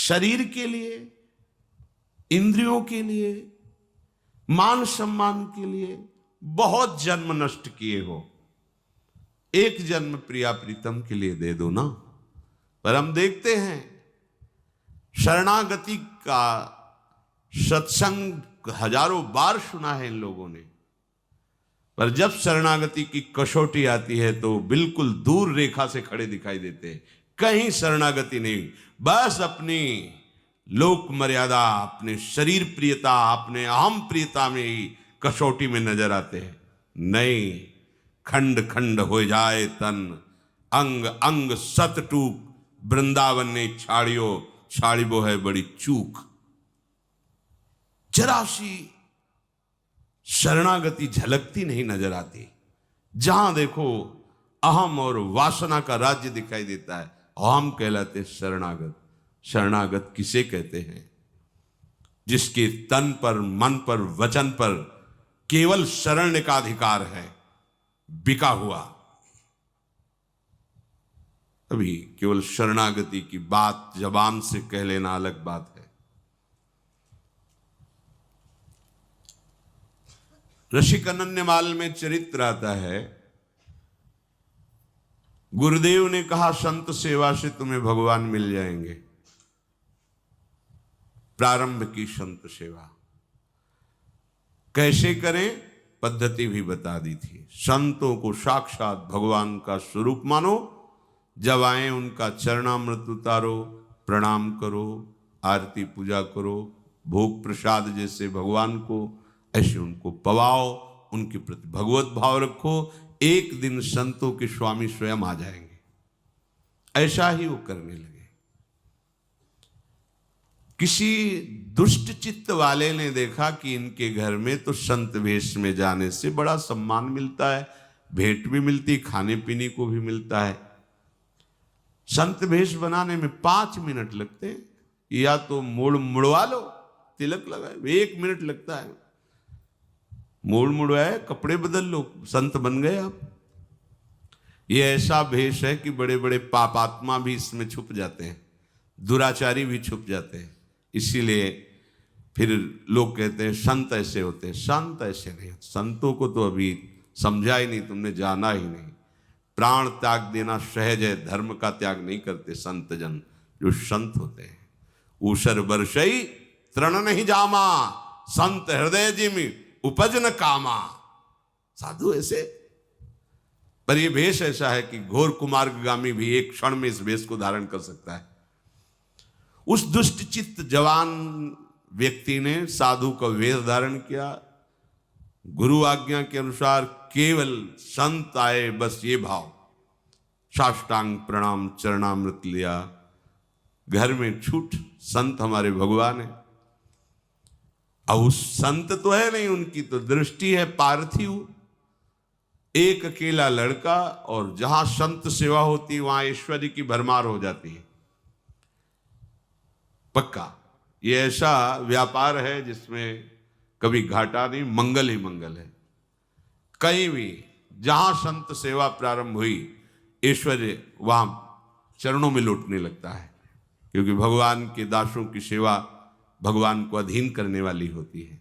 शरीर के लिए, इंद्रियों के लिए, मान सम्मान के लिए बहुत जन्म नष्ट किए हो, एक जन्म प्रिया प्रीतम के लिए दे दो ना। पर हम देखते हैं शरणागति का सत्संग हजारों बार सुना है इन लोगों ने, पर जब शरणागति की कसौटी आती है तो बिल्कुल दूर रेखा से खड़े दिखाई देते हैं। कहीं शरणागति नहीं, बस अपनी लोक मर्यादा, अपने शरीर प्रियता, अपने अहम प्रियता में ही कसौटी में नजर आते हैं। नहीं, खंड खंड हो जाए तन, अंग अंग सत टूक, वृंदावन ने छाड़ियो, छाड़िबो है बड़ी चूक। जरा सी शरणागति झलकती नहीं नजर आती। जहां देखो अहम और वासना का राज्य दिखाई देता है। अहम कहलाते शरणागत। शरणागत किसे कहते हैं? जिसके तन पर, मन पर, वचन पर केवल शरण का अधिकार है, बिका हुआ। अभी केवल शरणागति की बात जबान से कह लेना अलग बात है। ऋषिक अनन्यमाल में चरित्र आता है, गुरुदेव ने कहा संत सेवा से तुम्हें भगवान मिल जाएंगे। प्रारंभ की संत सेवा कैसे करें, पद्धति भी बता दी थी। संतों को साक्षात भगवान का स्वरूप मानो, जब आए उनका चरणामृत उतारो, प्रणाम करो, आरती पूजा करो, भोग प्रसाद जैसे भगवान को ऐसे उनको पवाओ, उनके प्रति भगवत भाव रखो। एक दिन संतों के स्वामी स्वयं आ जाएंगे। ऐसा ही वो करने लगे। किसी दुष्ट चित्त वाले ने देखा कि इनके घर में तो संत वेश में जाने से बड़ा सम्मान मिलता है, भेंट भी मिलती, खाने पीने को भी मिलता है। संत वेश बनाने में 5 मिनट लगते हैं, या तो मुड़वा लो, तिलक लगाए, 1 मिनट लगता है। मुड़वाए, कपड़े बदल लो, संत बन गए आप। ये ऐसा भेष है कि बड़े बड़े पापात्मा भी इसमें छुप जाते हैं, दुराचारी भी छुप जाते हैं। इसीलिए फिर लोग कहते हैं संत ऐसे होते हैं। संत ऐसे नहीं, संतों को तो अभी समझा ही नहीं, तुमने जाना ही नहीं। प्राण त्याग देना सहज है, धर्म का त्याग नहीं करते संत जन जो संत होते हैं। ऊसर बरसई तृण नहीं जामा, संत हृदय जिमि उपज न कामा। साधु ऐसे, पर यह भेष ऐसा है कि घोर कुमार्गामी भी एक क्षण में इस भेष को धारण कर सकता है। उस दुष्ट चित्त जवान व्यक्ति ने साधु का वेश धारण किया, गुरु आज्ञा के अनुसार केवल संत आए, बस ये भाव, साष्टांग प्रणाम, चरणामृत लिया, घर में छूट, संत हमारे भगवान है। अब उस संत तो है नहीं, उनकी तो दृष्टि है पार्थिव, एक अकेला लड़का, और जहां संत सेवा होती वहां ऐश्वर्य की भरमार हो जाती है। पक्का ये ऐसा व्यापार है जिसमें कभी घाटा नहीं, मंगल ही मंगल है। कहीं भी जहां संत सेवा प्रारंभ हुई, ऐश्वर्य वहां चरणों में लौटने लगता है, क्योंकि भगवान के दासों की सेवा भगवान को अधीन करने वाली होती है।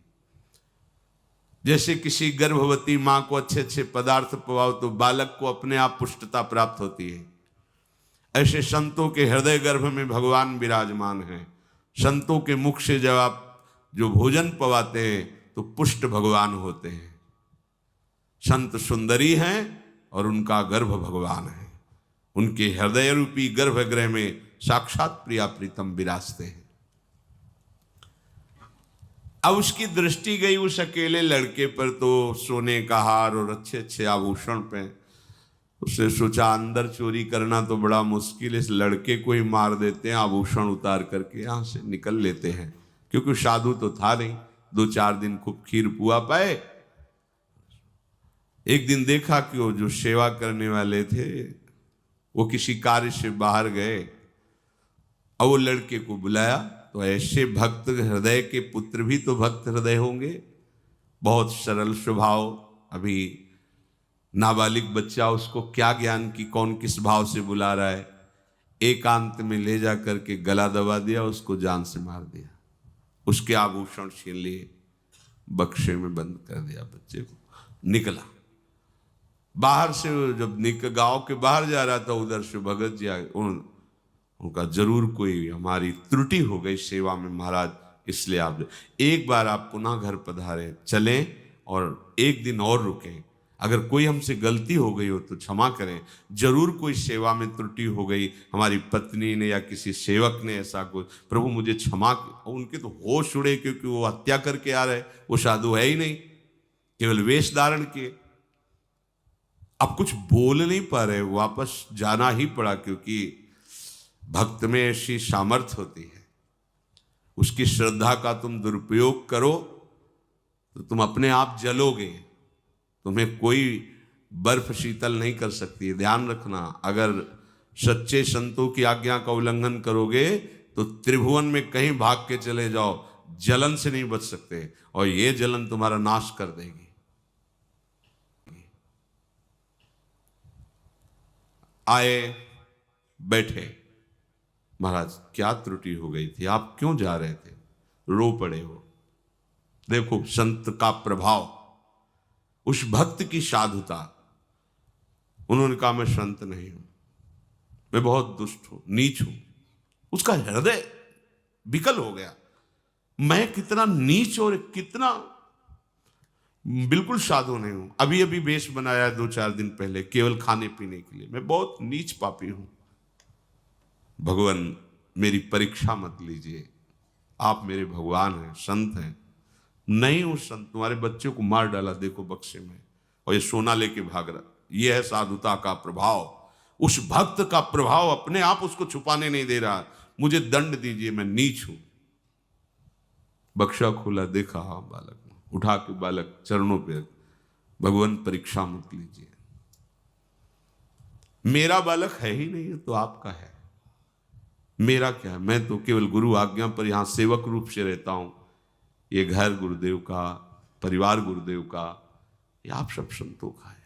जैसे किसी गर्भवती मां को अच्छे अच्छे पदार्थ पवाओ तो बालक को अपने आप पुष्टता प्राप्त होती है। ऐसे संतों के हृदय गर्भ में भगवान विराजमान हैं। संतों के मुख से जब आप जो भोजन पवाते हैं तो पुष्ट भगवान होते हैं। संत सुंदरी हैं और उनका गर्भ भगवान है। उनके हृदय रूपी गर्भगृह में साक्षात प्रिया प्रीतम विराजते हैं। अब उसकी दृष्टि गई उस अकेले लड़के पर, तो सोने का हार और अच्छे अच्छे आभूषण पे। उसने सोचा अंदर चोरी करना तो बड़ा मुश्किल, इस लड़के को ही मार देते हैं, आभूषण उतार करके यहां से निकल लेते हैं। क्योंकि साधु तो था नहीं, 2-4 दिन खूब खीर पुआ पाए। एक दिन देखा कि वो जो सेवा करने वाले थे वो किसी कार्य से बाहर गए, और वो लड़के को बुलाया। तो ऐसे भक्त हृदय के पुत्र भी तो भक्त हृदय होंगे, बहुत सरल स्वभाव। अभी नाबालिग बच्चा, उसको क्या ज्ञान की कौन किस भाव से बुला रहा है। एकांत में ले जा करके गला दबा दिया, उसको जान से मार दिया, उसके आभूषण छीन लिए, बक्से में बंद कर दिया बच्चे को। निकला बाहर से, जब गांव के बाहर जा रहा था, उधर से भगत जी आए। उनका जरूर कोई हमारी त्रुटि हो गई सेवा में महाराज, इसलिए आप एक बार आप पुनः घर पधारे, चलें और एक दिन और रुकें। अगर कोई हमसे गलती हो गई हो तो क्षमा करें, जरूर कोई सेवा में त्रुटि हो गई, हमारी पत्नी ने या किसी सेवक ने ऐसा कुछ, प्रभु मुझे क्षमा। उनके तो होश उड़े, क्योंकि वो हत्या करके आ रहे, वो साधु है ही नहीं, केवल वेश धारण किए। अब कुछ बोल नहीं पा रहे, वापस जाना ही पड़ा, क्योंकि भक्त में ऐसी सामर्थ्य होती है, उसकी श्रद्धा का तुम दुरुपयोग करो तो तुम अपने आप जलोगे, तुम्हें कोई बर्फ शीतल नहीं कर सकती है। ध्यान रखना, अगर सच्चे संतों की आज्ञा का उल्लंघन करोगे तो त्रिभुवन में कहीं भाग के चले जाओ, जलन से नहीं बच सकते, और ये जलन तुम्हारा नाश कर देगी। आए, बैठे, महाराज क्या त्रुटि हो गई थी, आप क्यों जा रहे थे? रो पड़े हो। देखो संत का प्रभाव, उस भक्त की साधुता। उन्होंने कहा मैं संत नहीं हूं, मैं बहुत दुष्ट हूं, नीच हूं। उसका हृदय विकल हो गया, मैं कितना नीच और कितना बिल्कुल साधु नहीं हूं। अभी अभी वेश बनाया 2-4 दिन पहले, केवल खाने पीने के लिए, मैं बहुत नीच पापी हूं। भगवान मेरी परीक्षा मत लीजिए, आप मेरे भगवान हैं, संत हैं। नहीं हूं संत, तुम्हारे बच्चे को मार डाला देखो बक्से में, और ये सोना लेके भाग रहा। यह है साधुता का प्रभाव। उस भक्त का प्रभाव अपने आप उसको छुपाने नहीं दे रहा। मुझे दंड दीजिए, मैं नीच हूं। बक्सा खोला, देखा बालक, उठा के बालक चरणों पे, भगवान परीक्षा मत लीजिए, मेरा बालक है ही नहीं है तो आपका है, मेरा क्या है, मैं तो केवल गुरु आज्ञा पर यहां सेवक रूप से रहता हूं। ये घर गुरुदेव का, परिवार गुरुदेव का, ये आप सब संतों का है।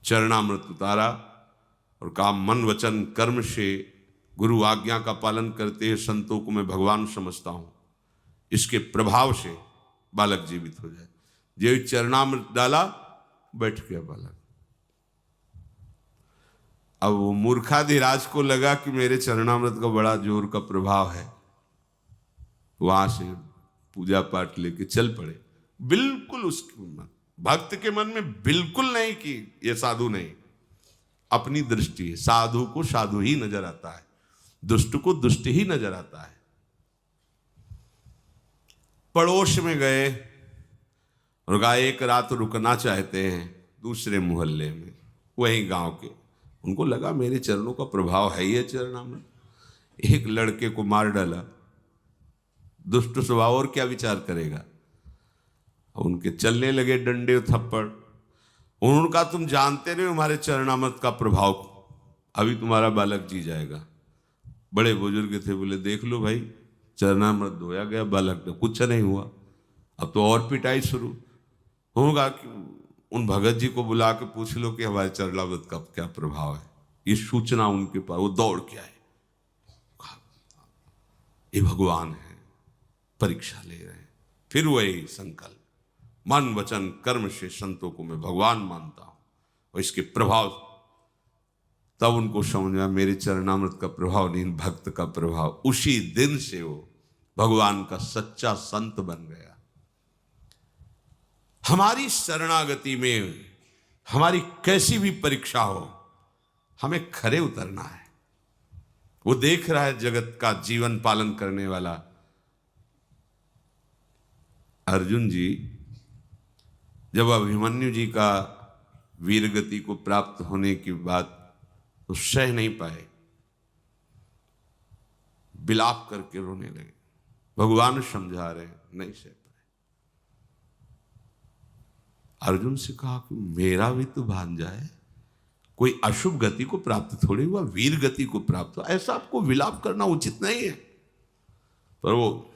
चरणामृत उतारा और कहा मन वचन कर्म से गुरु आज्ञा का पालन करते हैं संतों को मैं भगवान समझता हूं, इसके प्रभाव से बालक जीवित हो जाए। जो चरणामृत डाला, बैठ गया बालक। अब वो मूर्खाधिराज को लगा कि मेरे चरणामृत का बड़ा जोर का प्रभाव है, वहां से पूजा पाठ लेके चल पड़े। बिल्कुल उसके मन, भक्त के मन में बिल्कुल नहीं कि ये साधु नहीं, अपनी दृष्टि है। साधु को साधु ही नजर आता है, दुष्ट को दुष्ट ही नजर आता है। पड़ोस में गए और कहा एक रात रुकना चाहते हैं दूसरे मोहल्ले में, वही गांव के। उनको लगा मेरे चरणों का प्रभाव है ये चरणामृत। एक लड़के को मार डाला, दुष्ट स्वभाव, और क्या विचार करेगा। उनके चलने लगे डंडे थप्पड़। उन्होंने कहा तुम जानते नहीं हमारे चरणामृत का प्रभाव, अभी तुम्हारा बालक जी जाएगा। बड़े बुजुर्ग थे, बोले देख लो भाई, चरणामृत धोया गया, बालक ने कुछ नहीं हुआ। अब तो और पिटाई शुरू होगा कि उन भगत जी को बुला के पूछ लो कि हमारे चरणामृत का क्या प्रभाव है। ये सूचना उनके पास, वो दौड़ के आए, ये भगवान है, परीक्षा ले रहे हैं। फिर वही संकल्प, मन वचन कर्म से संतों को मैं भगवान मानता हूं, और इसके प्रभाव। तब उनको समझ में मेरे चरणामृत का प्रभाव नहीं, भक्त का प्रभाव। उसी दिन से वो भगवान का सच्चा संत बन गया। हमारी शरणागति में हमारी कैसी भी परीक्षा हो, हमें खरे उतरना है। वो देख रहा है जगत का जीवन पालन करने वाला। अर्जुन जी जब अभिमन्यु जी का वीरगति को प्राप्त होने की बात तो सह नहीं पाए, विलाप करके रोने लगे। भगवान समझा रहे, नहीं सह पाए। अर्जुन से कहा कि मेरा भी तो भांजा है, कोई अशुभ गति को प्राप्त थोड़ी हुआ, वीर गति को प्राप्त हुआ, ऐसा आपको विलाप करना उचित नहीं है। पर वो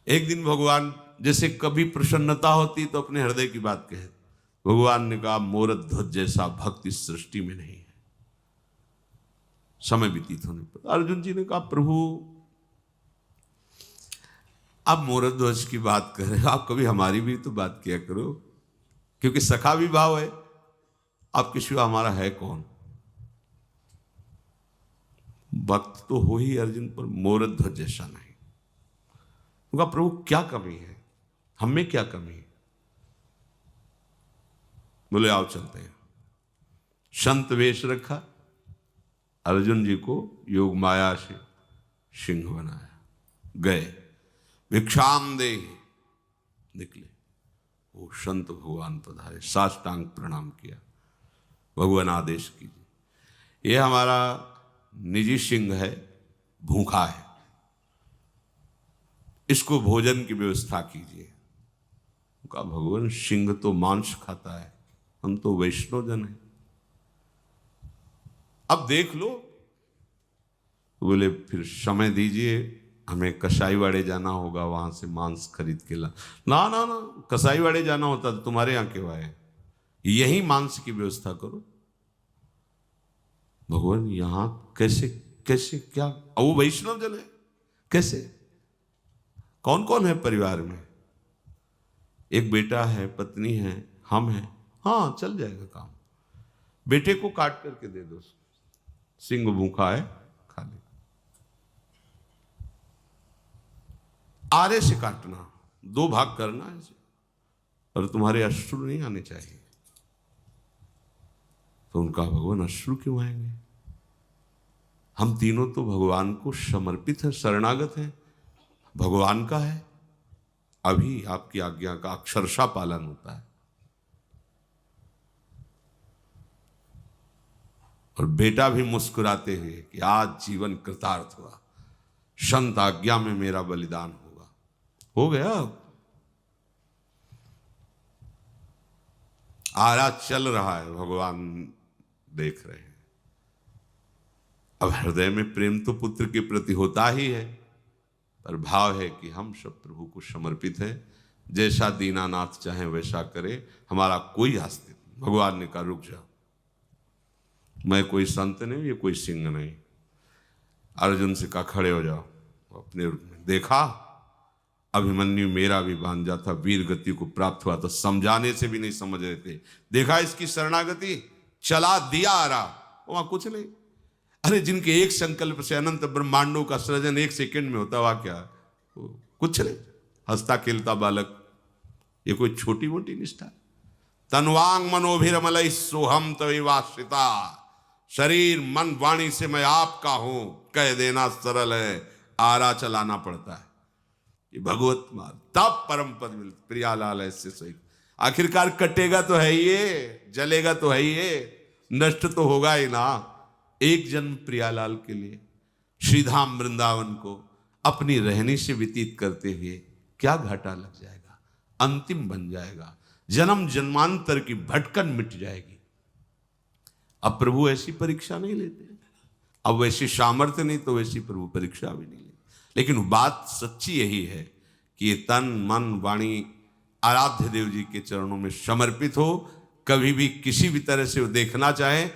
एक दिन भगवान जैसे कभी प्रसन्नता होती तो अपने हृदय की बात कहे। भगवान ने कहा मोरध्वज जैसा भक्त इस सृष्टि में नहीं है। समय व्यतीत होने पर अर्जुन जी ने कहा, प्रभु आप मोरध्वज की बात कर रहे हो, आप कभी हमारी भी तो बात किया करो, क्योंकि सखा भी भाव है, आपके सिवा हमारा है कौन। भक्त तो हो ही अर्जुन, पर मोरध्वज जैसा नहीं। उनका प्रभु क्या कमी है, हम में क्या कमी है। बोले आओ चलते हैं। संत वेश रखा, अर्जुन जी को योग माया से सिंह बनाया, गए भिक्षाम दे, निकले। वो संत भगवान पधारे, साष्टांग प्रणाम किया, भगवान आदेश कीजिए, ये हमारा निजी सिंह है, भूखा है, इसको भोजन की व्यवस्था कीजिए। कहा भगवान सिंह तो मांस खाता है, हम तो वैष्णव जन हैं, अब देख लो। बोले फिर समय दीजिए, हमें कसाईवाड़े जाना होगा, वहां से मांस खरीद के ला। ना ना ना, कसाईवाड़े जाना होता तो तुम्हारे यहां क्यों आए, यही मांस की व्यवस्था करो। भगवान यहां कैसे कैसे क्या, वो वैष्णव जन है, कैसे, कौन कौन है परिवार में, एक बेटा है, पत्नी है, हम हैं, हाँ चल जाएगा काम। बेटे को काट करके दे दो, सिंह भूखा है, खा ले। आरे से काटना, दो भाग करना है, और तुम्हारे अश्रु नहीं आने चाहिए। तो उनका भगवान अश्रु क्यों आएंगे, हम तीनों तो भगवान को समर्पित है, शरणागत है, भगवान का है, अभी आपकी आज्ञा का अक्षरशः पालन होता है। और बेटा भी मुस्कुराते हुए कि आज जीवन कृतार्थ हुआ, संत आज्ञा में मेरा बलिदान होगा, हो गया। आरा चल रहा है, भगवान देख रहे हैं। अब हृदय में प्रेम तो पुत्र के प्रति होता ही है, पर भाव है कि हम सब प्रभु को समर्पित हैं, जैसा दीनानाथ चाहे वैसा करे, हमारा कोई आस्तिक। भगवान ने कहा रुक जाओ, मैं कोई संत नहीं, ये कोई सिंह नहीं। अर्जुन से कहा खड़े हो जाओ। अपने देखा अभिमन्यु मेरा भी भांजा था, वीर गति को प्राप्त हुआ, तो समझाने से भी नहीं समझ रहे थे। देखा इसकी शरणागति, चला दिया आ रहा, वहां कुछ नहीं। अरे जिनके एक संकल्प से अनंत ब्रह्मांडों का सृजन एक सेकंड में होता, वह क्या कुछ नहीं, हंसता खेलता बालक, ये कोई छोटी मोटी निष्ठा। तन्वांग मनोभिरमल सोहम तविवाश्रिता, शरीर मन वाणी से मैं आपका हूं कह देना सरल है, आरा चलाना पड़ता है। ये भगवत मार्ग, तब परम पद मिलता। प्रियालाल ऐसे सही, आखिरकार कटेगा तो है ये, जलेगा तो है ये, नष्ट तो होगा ही ना। एक जन्म प्रियालाल के लिए श्रीधाम वृंदावन को अपनी रहनी से व्यतीत करते हुए क्या घाटा लग जाएगा, अंतिम बन जाएगा, जन्म जन्मांतर की भटकन मिट जाएगी। अब प्रभु ऐसी परीक्षा नहीं लेते, अब वैसी सामर्थ्य नहीं तो वैसी प्रभु परीक्षा भी नहीं लेते। लेकिन बात सच्ची यही है कि ये तन मन वाणी आराध्य देव जी के चरणों में समर्पित हो। कभी भी किसी भी तरह से वो देखना चाहे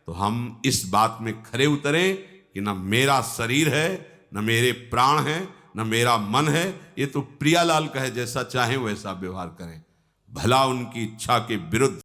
तो हम इस बात में खरे उतरें कि न मेरा शरीर है, न मेरे प्राण है, न मेरा मन है, ये तो प्रियालाल का है, जैसा चाहे वैसा व्यवहार करें, भला उनकी इच्छा के विरुद्ध